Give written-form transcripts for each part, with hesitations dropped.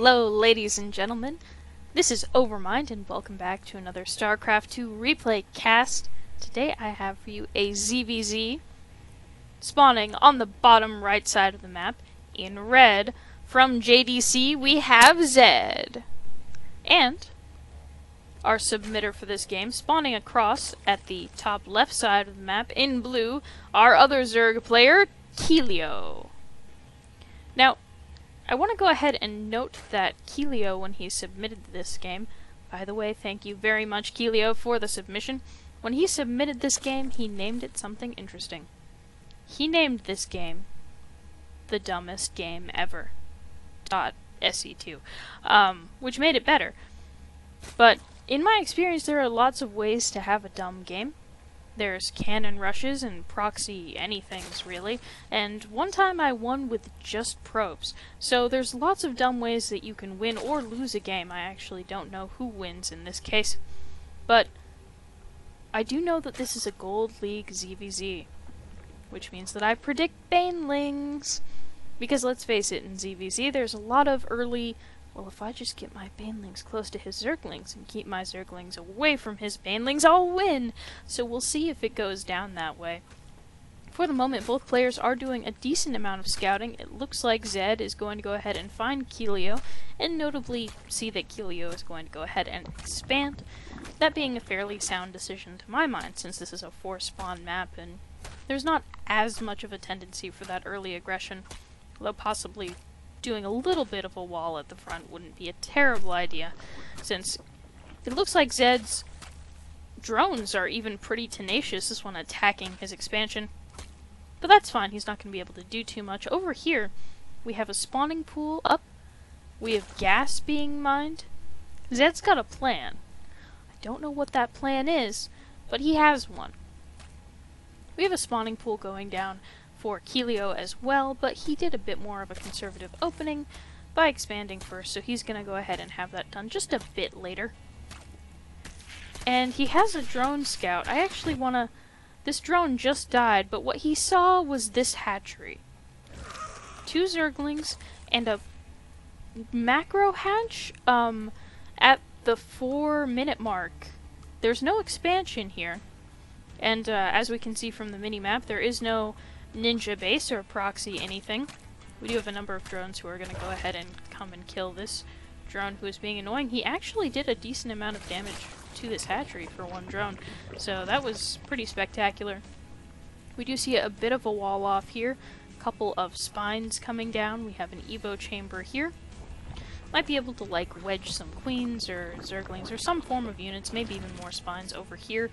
Hello, ladies and gentlemen. This is Overmind, and welcome back to another StarCraft 2 replay cast. Today I have for you a ZvZ spawning on the bottom right side of the map in red. From JDC, we have ZAID. And our submitter for this game, spawning across at the top left side of the map in blue, our other Zerg player, Kelio. Now, I want to go ahead and note that Kelio, when he submitted this game, by the way, thank you very much, Kelio, for the submission. When he submitted this game, he named it something interesting. He named this game the dumbest game ever. .se2, which made it better. But in my experience, there are lots of ways to have a dumb game. There's cannon rushes and proxy anythings, really, and one time I won with just probes. So there's lots of dumb ways that you can win or lose a game. I actually don't know who wins in this case. But I do know that this is a Gold League ZvZ, which means that I predict banelings. Because let's face it, in ZvZ there's a lot of early... Well, if I just get my banelings close to his zerglings and keep my zerglings away from his banelings, I'll win! So we'll see if it goes down that way. For the moment, both players are doing a decent amount of scouting. It looks like ZvZ is going to go ahead and find Kelio, and notably see that Kelio is going to go ahead and expand. That being a fairly sound decision to my mind, since this is a 4-spawn map, and there's not as much of a tendency for that early aggression, although possibly doing a little bit of a wall at the front wouldn't be a terrible idea, since it looks like ZvZ's drones are even pretty tenacious, this one attacking his expansion. But that's fine, he's not going to be able to do too much. Over here, we have a spawning pool up, we have gas being mined. ZvZ's got a plan. I don't know what that plan is, but he has one. We have a spawning pool going down for Kelio as well, but he did a bit more of a conservative opening by expanding first, so he's going to go ahead and have that done just a bit later. And he has a drone scout. I actually want to... This drone just died, but what he saw was this hatchery. 2 zerglings and a macro hatch at the 4-minute mark. There's no expansion here, and as we can see from the mini-map, there is no ninja base or proxy anything. We do have a number of drones who are going to go ahead and come and kill this drone who is being annoying. He actually did a decent amount of damage to this hatchery for one drone, so that was pretty spectacular. We do see a bit of a wall off here, a couple of spines coming down. We have an Evo chamber here. Might be able to like wedge some queens or zerglings or some form of units, maybe even more spines over here.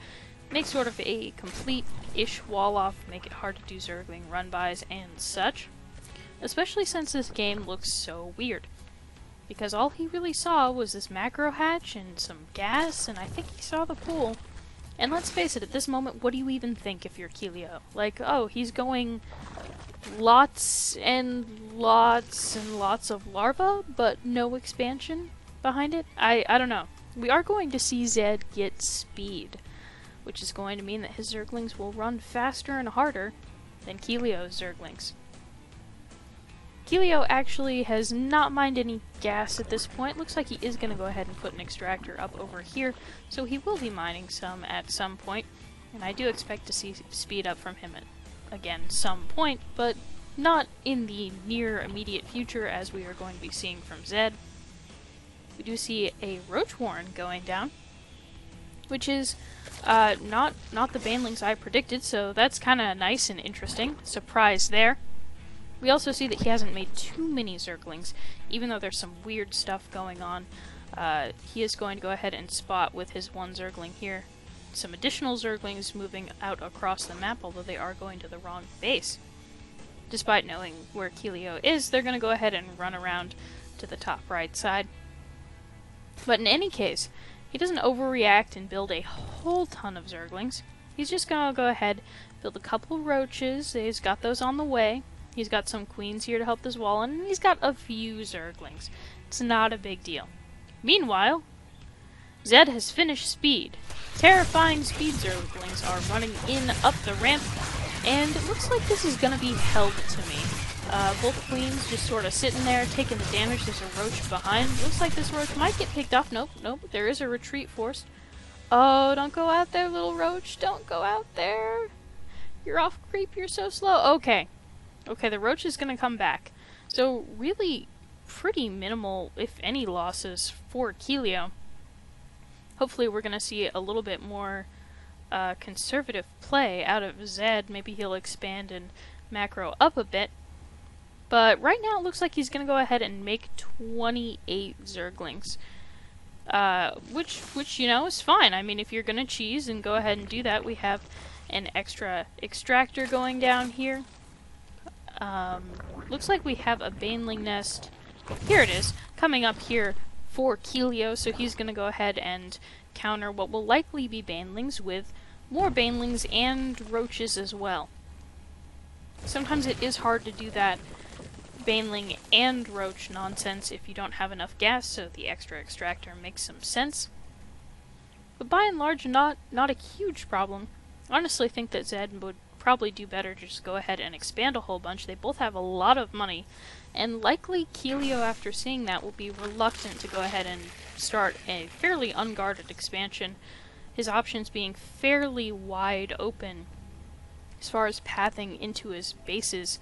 Make sort of a complete-ish wall-off, make it hard to do zergling run-bys and such. Especially since this game looks so weird. Because all he really saw was this macro hatch and some gas, and I think he saw the pool. And let's face it, at this moment, what do you even think if you're Kelio? Like, oh, he's going lots and lots and lots of larvae, but no expansion behind it? I don't know. We are going to see ZvZ get speed, which is going to mean that his zerglings will run faster and harder than Kelio's zerglings. Kelio actually has not mined any gas at this point. Looks like he is going to go ahead and put an extractor up over here, so he will be mining some at some point, and I do expect to see speed up from him at, again, some point, but not in the near immediate future as we are going to be seeing from ZvZ. We do see a Roach Warren going down, which is not the banelings I predicted, so that's kind of nice and interesting. Surprise there. We also see that he hasn't made too many zerglings, even though there's some weird stuff going on. He is going to go ahead and spot with his 1 zergling here some additional zerglings moving out across the map, although they are going to the wrong base. Despite knowing where Kelio is, they're going to go ahead and run around to the top right side. But in any case, he doesn't overreact and build a whole ton of zerglings. He's just going to go ahead, build a couple roaches. He's got those on the way. He's got some queens here to help this wall, and he's got a few zerglings. It's not a big deal. Meanwhile, ZvZ has finished speed. Terrifying speed zerglings are running in up the ramp, and it looks like this is going to be held to me. Both queens just sort of sitting there, taking the damage. There's a roach behind. Looks like this roach might get picked off. Nope, nope. There is a retreat forced. Oh, don't go out there, little roach. Don't go out there. You're off creep. You're so slow. Okay. Okay, the roach is going to come back. So, really pretty minimal, if any, losses for Kelio. Hopefully we're going to see a little bit more conservative play out of ZvZ. Maybe he'll expand and macro up a bit. But right now it looks like he's going to go ahead and make 28 Zerglings. Which, you know, is fine. I mean, if you're going to cheese and go ahead and do that, we have an extra extractor going down here. Looks like we have a Baneling nest. Here it is, coming up here for Kelio, so he's going to go ahead and counter what will likely be Banelings with more Banelings and roaches as well. Sometimes it is hard to do that Baneling and roach nonsense if you don't have enough gas, so the extra extractor makes some sense. But by and large, not a huge problem. I honestly think that ZvZ would probably do better to just go ahead and expand a whole bunch. They both have a lot of money, and likely Kelio, after seeing that, will be reluctant to go ahead and start a fairly unguarded expansion, his options being fairly wide open as far as pathing into his bases.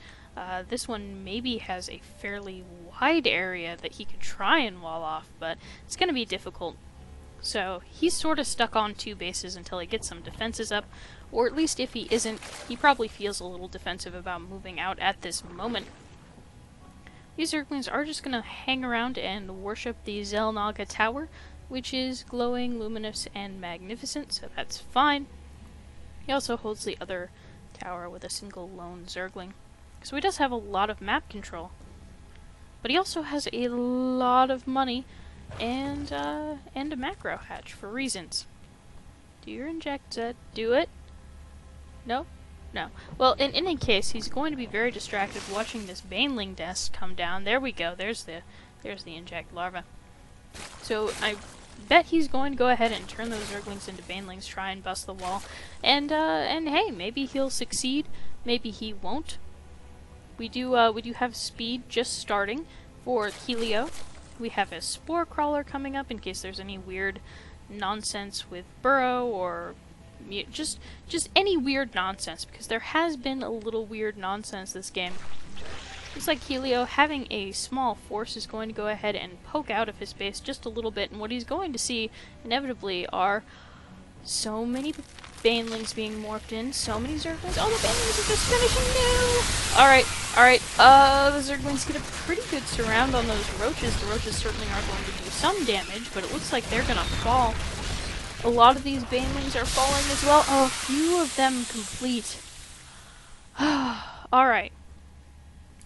This one maybe has a fairly wide area that he could try and wall off, but it's going to be difficult. So he's sort of stuck on 2 bases until he gets some defenses up, or at least if he isn't, he probably feels a little defensive about moving out at this moment. These Zerglings are just going to hang around and worship the Zelnaga Tower, which is glowing, luminous, and magnificent, so that's fine. He also holds the other tower with a single lone Zergling. So he does have a lot of map control. But he also has a lot of money and a macro hatch for reasons. Do you inject ZvZ? Do it? No? No. Well, in any case, he's going to be very distracted watching this Baneling nest come down. There we go. There's the inject larva. So I bet he's going to go ahead and turn those Zerglings into Banelings, try and bust the wall. And hey, maybe he'll succeed. Maybe he won't. We do have speed just starting for Kelio. We have a Spore Crawler coming up in case there's any weird nonsense with Burrow or just any weird nonsense, because there has been a little weird nonsense this game. Looks like Kelio, having a small force, is going to go ahead and poke out of his base just a little bit, and what he's going to see inevitably are so many Banelings being morphed in, so many Zerglings. Oh, the Banelings are just finishing now! Alright, the Zerglings get a pretty good surround on those roaches. The roaches certainly are going to do some damage, but it looks like they're gonna fall. A lot of these Banelings are falling as well. Oh, a few of them complete. Alright.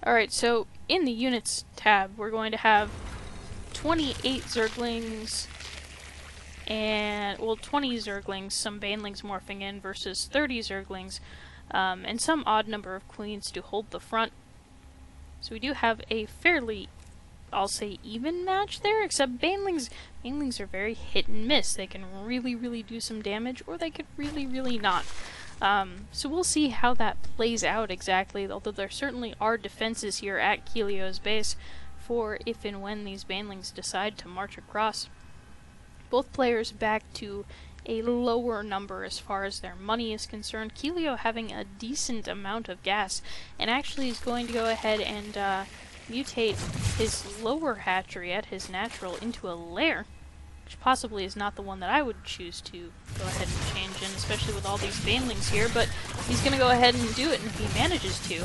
Alright, so in the units tab, we're going to have 28 Zerglings, and, well, 20 Zerglings, some Banelings morphing in, versus 30 Zerglings, and some odd number of queens to hold the front. So we do have a fairly, I'll say, even match there, except Banelings are very hit and miss. They can really, really do some damage, or they could really, really not. So we'll see how that plays out exactly, although there certainly are defenses here at Kelio's base for if and when these Banelings decide to march across. Both players back to a lower number as far as their money is concerned. Kelio having a decent amount of gas, and actually is going to go ahead and mutate his lower hatchery at his natural into a lair, which possibly is not the one that I would choose to go ahead and change in, especially with all these Banelings here, but he's going to go ahead and do it, and if he manages to,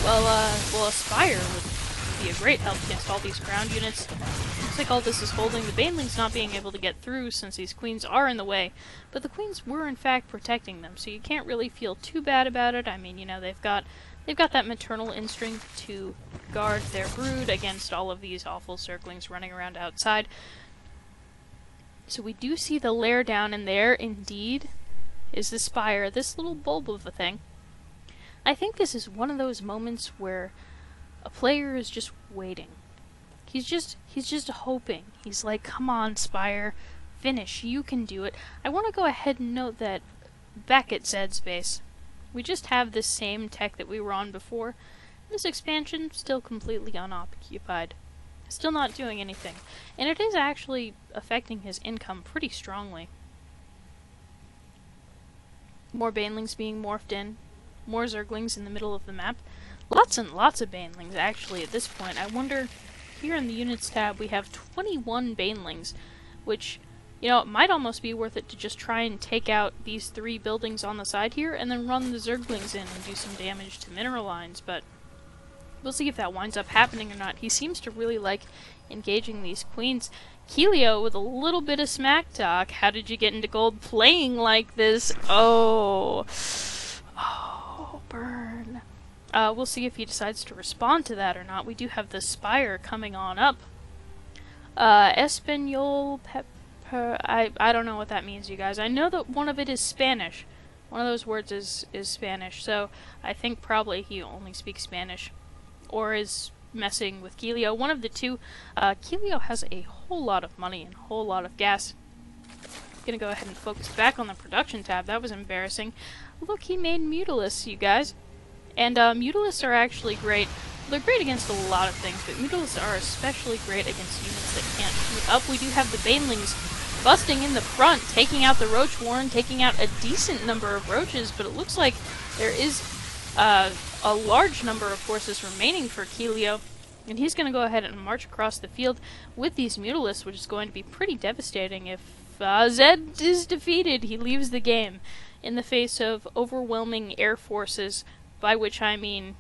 well, a Spire would be a great help against all these ground units. Looks like all this is holding the Banelings not being able to get through since these queens are in the way, but the queens were in fact protecting them, so you can't really feel too bad about it. I mean, you know, they've got that maternal instinct to guard their brood against all of these awful Zerglings running around outside. So we do see the lair down, and there indeed is the Spire, this little bulb of a thing. I think this is one of those moments where a player is just waiting. He's just hoping. He's like, come on, Spire, finish, you can do it. I want to go ahead and note that back at ZvZ's base, we just have this same tech that we were on before. This expansion still completely unoccupied. Still not doing anything. And it is actually affecting his income pretty strongly. More banelings being morphed in. More zerglings in the middle of the map. Lots and lots of banelings actually at this point. I wonder, here in the units tab we have 21 banelings, which, you know, it might almost be worth it to just try and take out these 3 buildings on the side here and then run the zerglings in and do some damage to mineral lines, but we'll see if that winds up happening or not. He seems to really like engaging these queens. Kelio with a little bit of smack talk. How did you get into gold playing like this? Oh, burn. We'll see if he decides to respond to that or not. We do have the Spire coming on up. Espanol pepper. I don't know what that means, you guys. I know that one of it is Spanish. One of those words is Spanish, so I think probably he only speaks Spanish. Or is messing with Kelio. One of the two. Kelio has a whole lot of money and a whole lot of gas. Gonna go ahead and focus back on the production tab. That was embarrassing. Look, he made Mutalisks, you guys. And Mutalisks are actually great. They're great against a lot of things, but Mutalisks are especially great against units that can't shoot up. We do have the Banelings busting in the front, taking out the Roach Warren, taking out a decent number of roaches, but it looks like there is a large number of forces remaining for Kelio, and he's going to go ahead and march across the field with these Mutalisks, which is going to be pretty devastating. If ZvZ is defeated, he leaves the game in the face of overwhelming air forces, by which I mean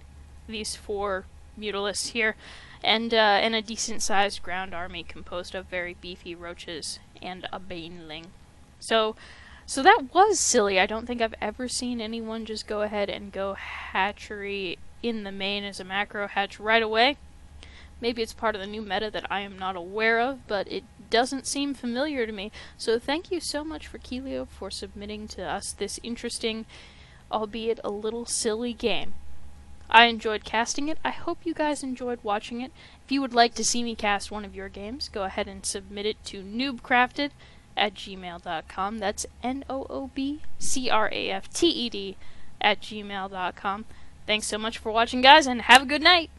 these 4 Mutalisks here, and a decent-sized ground army composed of very beefy roaches and a baneling. So that was silly. I don't think I've ever seen anyone just go ahead and go hatchery in the main as a macro hatch right away. Maybe it's part of the new meta that I am not aware of, but it doesn't seem familiar to me. So thank you so much for Kelio for submitting to us this interesting, albeit a little silly game. I enjoyed casting it. I hope you guys enjoyed watching it. If you would like to see me cast one of your games, go ahead and submit it to NoobCrafted at gmail.com. That's NoobCrafted at gmail.com. Thanks so much for watching, guys, and have a good night!